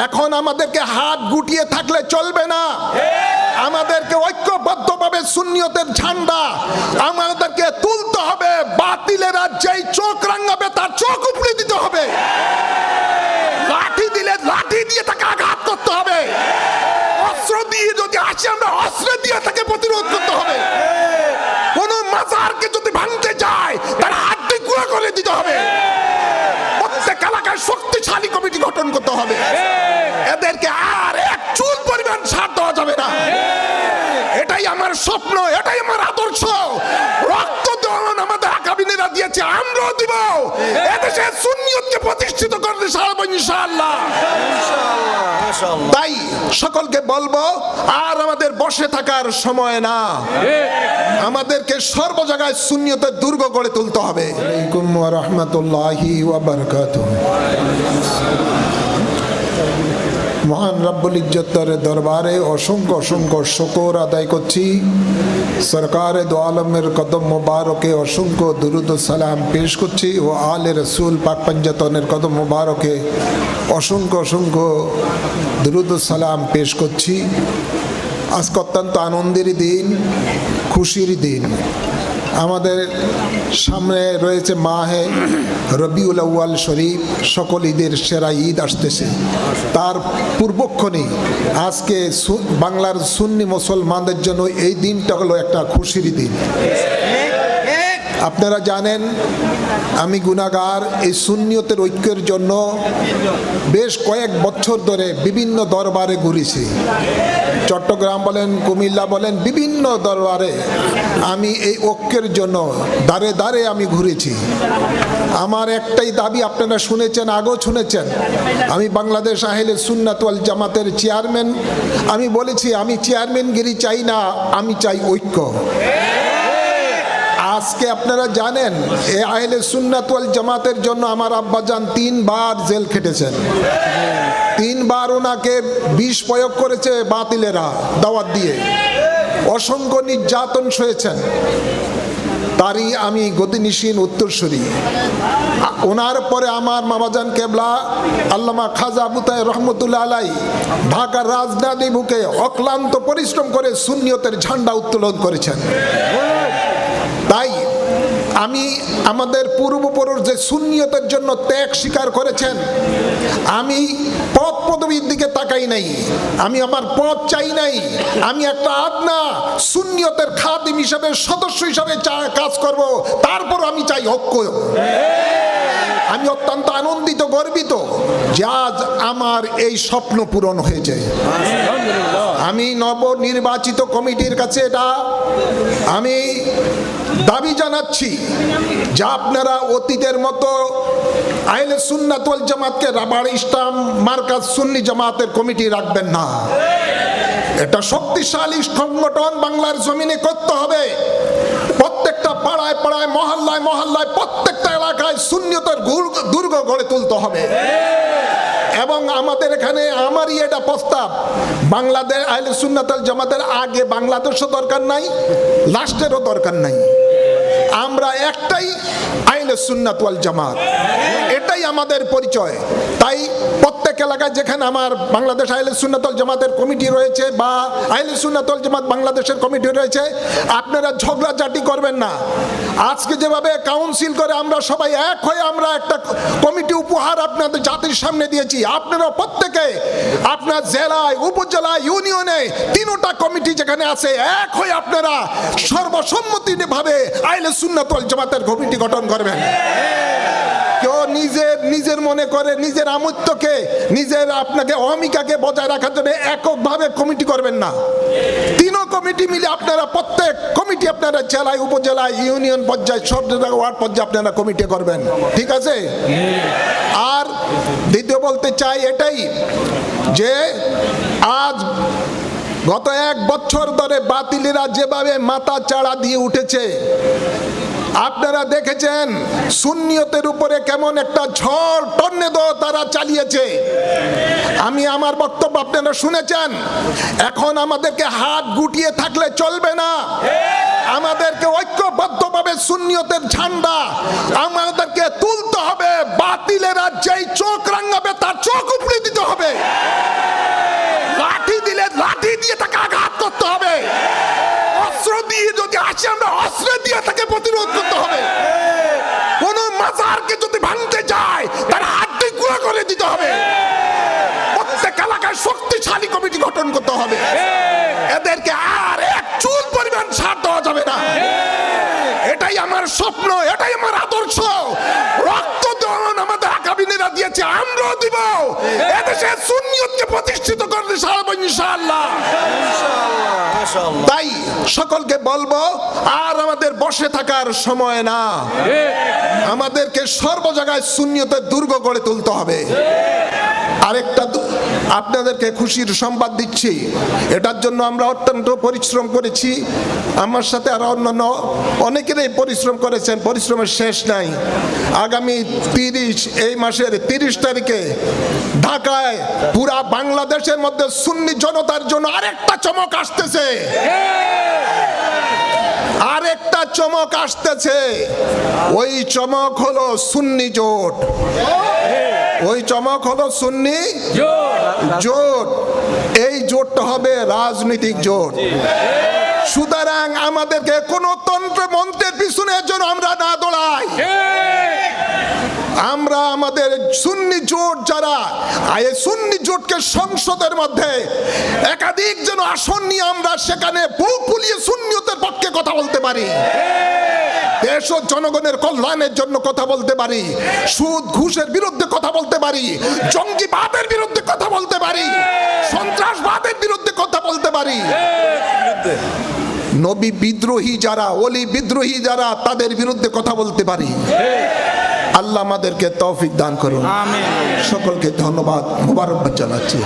এখন আমাদেরকে হাত গুটিয়ে থাকলে চলবে না, আমাদেরকে ঐক্যবদ্ধভাবে সুন্নিয়তের ঝান্ডা আমাদেরকে তুলতে হবে। বাতিলেরা যেই চোখ রাঙাবে তার চোখ উপড়ে দিতে হবে। লাঠি দিলে লাঠি দিয়ে তাকে আঘাত করতে হবে। অস্ত্র দিয়ে যদি আসে আমরা অস্ত্র দিয়ে তাকে প্রতিরোধ করতে হবে। কোন মাজারকে যদি ভাঙতে যায় তার হাড্ডি গুঁড়ো করে দিতে হবে। প্রত্যেক এলাকায় শক্তিশালী কমিটি গঠন করতে হবে। এদেরকে আর এক চুল পরিমাণ ছাড় দেওয়া যাবে না। এটাই আমার স্বপ্ন, এটাই আমার আদর্শ। রক্ত দেওয়ান আমাদের আকাবিনেরা দিয়েছে, আমরাও দিব। এদেশে সুন্নিয়তকে প্রতিষ্ঠিত করতে সারব ইনশাআল্লাহ। তাই সকলকে বলবো, আর আমাদের বসে থাকার সময় না, আমাদেরকে সর্ব জায়গায় সুন্নিয়তের দুর্গ গড়ে তুলতে হবে। আলাইকুম ওয়া রাহমাতুল্লাহি ওয়া বারাকাতুহু। মহান রব্বুল ইজ্জতের দরবারে অসংখ্য অসংখ্য শুকর আদায় করছি। সরকারে দো আলমের কদম মুবারকে অসংখ্য দুরুদ ও সালাম পেশ করছি ও আলে রসুল পাক পঞ্জতনের কদম মুবারকে অসংখ্য অসংখ্য দুরুদ ও সালাম পেশ করছি। আজকে অত্যন্ত আনন্দের দিন, খুশির দিন। আমাদের সামনে রয়েছে মাহে রবিউল আউয়াল শরীফ, সকল ঈদের সেরা ঈদ আসতেছে। তার পূর্বক্ষণে আজকে বাংলার সুন্নি মুসলমানদের জন্য এই দিনটা হলো একটা খুশির দিন। আপনারা জানেন আমি গুনাহগার। এই সুন্নিয়তের ঐক্যের জন্য বেশ কয়েক বছর ধরে বিভিন্ন দরবারে ঘুরেছি। চট্টগ্রাম বলেন, কুমিল্লা বলেন, বিভিন্ন দরবারে আমি এই ঐক্যের জন্য দাঁড়ে দাঁড়ে আমি ঘুরেছি। আমার একটাই দাবি, আপনারা শুনেছেন, আগেও শুনেছেন, আমি বাংলাদেশ আহলে সুন্নাত ওয়াল জামাতের চেয়ারম্যান। আমি বলেছি আমি চেয়ারম্যানগিরি চাই না, আমি চাই ঐক্য। আজকে আপনারা জানেন এই আহলে সুন্নাত ওয়াল জামাতের জন্য আমার আব্বাজান 3 বার জেল খেটেছেন। 3 বার ওনাকে বিষ প্রয়োগ করেছে বাতিলেরা দাওয়াত দিয়ে, অসংখ্য নির্যাতন সয়েছেন। তারই আমি গতিনিশীন উত্তরসূরি। ওনার পরে আমার মামাজান কেবলা আল্লামা খাজা আবু তাহের রহমতুল্লাহ আলাই ঢাকার রাজধানী বুকে অক্লান্ত পরিশ্রম করে সুন্নিয়তের ঝান্ডা উত্তোলন করেছেন। তাই আমি আমাদের পূর্বপুরুষ যে সুন্নিয়তের জন্য ত্যাগ স্বীকার করেছেন, আমি পদ পদবীর দিকে তাকাই নাই, আমি আমার পদ চাই নাই। আমি একটা আদনা সুন্নিয়তের খাদিম হিসাবে, সদস্য হিসাবে কাজ করব। তারপর আমি চাই ঐক্য। আমি অত্যন্ত আনন্দিত, গর্বিত যে আজ আমার এই স্বপ্ন পূরণ হয়েছে। আমি নবনির্বাচিত কমিটির কাছে এটা আমি দাবি জানাচ্ছি যে আপনারা অতীতের মতো আহলে সুন্নাত ওয়াল জামাতকে রাবার ইসলাম মার্কাজ সুন্নি জামাতের কমিটি রাখবেন না। এটা শক্তিশালী সংগঠন বাংলার জমিনে করতে হবে। প্রত্যেকটা পাড়ায় পাড়ায়, মহল্লায় মহল্লায়, প্রত্যেকটা এলাকায় সুন্নিয়তের দুর্গ গড়ে তুলতে হবে। এবং আমাদের এখানে আমারই এটা প্রস্তাব, বাংলাদেশ আহলে সুন্নাত ওয়াল জামাতের আগে বাংলাদেশও দরকার নাই, লাস্টেরও দরকার নাই। আমরা একটাই আহলে সুন্নাত ওয়াল জামাত, এটাই আমাদের পরিচয়। তাই প্রত্যেক এলাকায় যেখানে আমার বাংলাদেশ আহলে সুন্নাত ওয়াল জামাতের কমিটি রয়েছে বা আহলে সুন্নাত ওয়াল জামাত বাংলাদেশের কমিটি রয়েছে, আপনারা ঝগড়াঝাটি করবেন না। আজকে যেভাবে কাউন্সিল করে আমরা সবাই এক হয়ে আমরা একটা কমিটি উপহার আপনাদের জাতির সামনে দিয়েছি, আপনারা প্রত্যেকে আপনার জেলায়, উপজেলায়, ইউনিয়নে 3টা কমিটি যেখানে আছে, এক হয়ে আপনারা সর্বসম্মতিভাবে আহলে সুন্নাত ওয়াল জামাতের কমিটি গঠন করবেন। কেউ নিজের মনে করে নিজের আমূত্যকে, নিজের আপনাকে অহমিকাকে বজায় রাখার জন্য এককভাবে কমিটি করবেন না। 3 কমিটি মিলে আপনারা প্রত্যেক কমিটি আপনারা জেলায়, উপজেলায়, ইউনিয়ন পর্যায়ে, সব জায়গায় ওয়ার্ড পর্যায়ে আপনারা কমিটি করবেন, ঠিক আছে? আর দ্বিতীয় বলতে চাই এটাই যে আজ গত 1 বছর ধরে বাতিলেরা যেভাবে মাথা চাড়া দিয়ে উঠেছে, আপনারা দেখেছেন সুন্নিয়তের উপরে কেমন একটা ঝড় টর্নেডো তারা চালিয়েছে। আমি আমার বক্তব্য আপনারা শুনেছেন। এখন আমাদেরকে হাত গুটিয়ে থাকলে চলবে না, আমাদেরকে ঐক্যবদ্ধভাবে সুন্নিয়তের ঝান্ডা আমাদেরকে তুলতে হবে। বাতিলেরা যেই চোখ রাঙাবে তার চোখ উপড়ে দিতে হবে। পাশাপাশি আমরা অস্ত্র দিয়ে তাকে প্রতিরোধ করতে হবে। কোন মাজারকে যদি ভাঙতে যায় তার হাড্ডি গুঁড়ো করে দিতে হবে। প্রত্যেক এলাকায় শক্তিশালী কমিটি গঠন করতে হবে। এদেরকে আর এক চুল পরিমাণ ছাড় দেওয়া যাবে না। এটাই আমার স্বপ্ন, এটাই আমার আদর্শ। রক্ত দান আমাদের আকাবিনেরা দিয়েছে, আমরাও দিব। এদেশে সুন্নিয়তকে প্রতিষ্ঠিত করতে সারব ইনশাআল্লাহ। তাই সকলকে বলবো, আর আমাদের বসে থাকার সময় না। আমাদেরকে সর্ব জায়গায় সুন্নিয়তের দুর্গ গড়ে তুলতে হবে। আরেকটা আপনাদেরকে খুশির সংবাদ দিচ্ছি, এটার জন্য আমরা অত্যন্ত পরিশ্রম করেছি। আমার সাথে আরো অন্যান্য অনেকেরই পরিশ্রম করেছেন, পরিশ্রমের শেষ নাই। আগামী এই মাসের 30 তারিখে ঢাকায় পুরা বাংলাদেশের মধ্যে সুন্নি জনতার জন্য আরেকটা চমক আসতেছে। আরেকটা চমক আসতেছে। ওই চমক হলো সুন্নি জোট। ওই চমক হলো সুন্নি জোট। এই জোটটা হবে রাজনৈতিক জোট। সুতরাং আমাদেরকে কোন তন্ত্র মন্ত্রের পিছনে যেন আমরা না দৌড়াই। আমরা আমাদের সুন্নি জোট যারা, এই সুন্নি জোটকে সংসদের মধ্যে একাধিক যেন আসন নিয়ে আমরা সেখানে বুক ফুলিয়ে সুন্নিয়তের পক্ষে কথা বলতে পারি, দেশ ও জনগণের কল্যাণের জন্য কথা বলতে পারি, সুদ ঘুষের বিরুদ্ধে কথা বলতে পারি, জঙ্গিবাদের বিরুদ্ধে কথা বলতে পারি, সন্ত্রাসবাদের বিরুদ্ধে কথা বলতে পারি। নবী বিদ্রোহী যারা, ওলি বিদ্রোহী যারা, তাদের বিরুদ্ধে কথা বলতে পারি। আল্লাহ আমাদেরকে তৌফিক দান করুন। সকলকে ধন্যবাদ, মুবারকবাদ জানাচ্ছি।